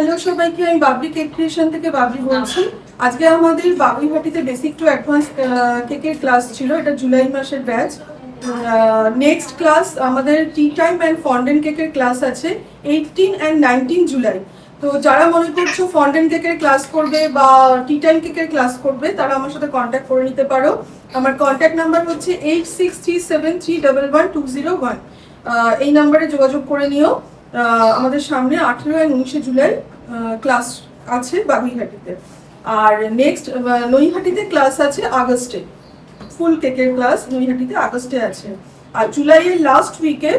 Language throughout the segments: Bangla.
হ্যালো সবাইকে, আমি বাবলি কেক ক্রিয়েশন থেকে বাবলি বলছি। আজকে আমাদের বাবুইহাটিতে বেসিক টু অ্যাডভান্স কেকের ক্লাস ছিল। এটা জুলাই মাসের ব্যাচ। নেক্সট ক্লাস আমাদের টি টাইম অ্যান্ড ফন্ডেন্ট কেকের ক্লাস আছে 18 অ্যান্ড 19 জুলাই। তো যারা মনে করছো ফন্ডেন্ট কেকের ক্লাস করবে বা টি টাইম কেকের ক্লাস করবে, তারা আমার সাথে কন্ট্যাক্ট করে নিতে পারো। আমার কন্ট্যাক্ট নাম্বার হচ্ছে 8637311201। এই নাম্বারে যোগাযোগ করে নিও। আমাদের সামনে 18 আর 19 জুলাই ক্লাস আছে বাবুইহাটিতে। আর নেক্সট নৈহাটিতে ক্লাস আছে আগস্টে, ফুল কেকের ক্লাস নৈহাটিতে আগস্টে আছে। আর জুলাইয়ের লাস্ট উইকে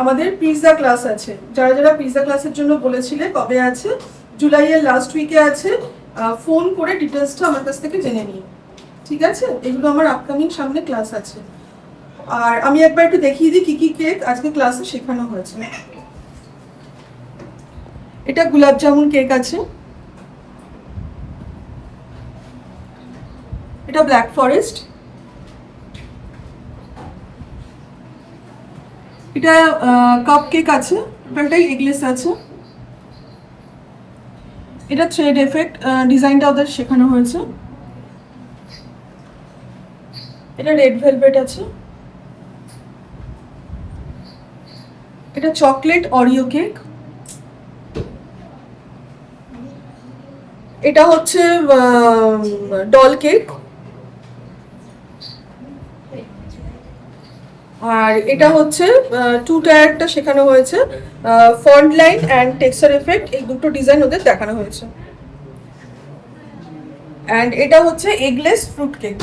আমাদের পিৎজা ক্লাস আছে। যারা যারা পিৎজা ক্লাসের জন্য বলেছিলে কবে আছে, জুলাইয়ের লাস্ট উইকে আছে। ফোন করে ডিটেলসটা আমার কাছ থেকে জেনে নিই, ঠিক আছে? এগুলো আমার আপকামিং সামনে ক্লাস আছে। আর আমি একবার একটু দেখিয়ে দিই কি কি কেক আজকে ক্লাসে শেখানো হয়েছে। এটা গোলাপ জামুন কেক আছে, এটা ব্ল্যাক ফরেস্ট, এটা কাপ কেক আছে, টোটালটাই এগলেস আছে। এটা থ্রেড এফেক্ট ডিজাইনটা ওদের শেখানো হয়েছে। এটা রেড ভেলভেট আছে, এটা চকলেট অরিও কেক, এটা হচ্ছে ডল কেক, আর এটা হচ্ছে টু টায়ারটা শেখানো হয়েছে। Font line and texture effect, এই দুটো ডিজাইন ওদের দেখানো হয়েছে। অ্যান্ড এটা হচ্ছে এগলেস ফ্রুট কেক।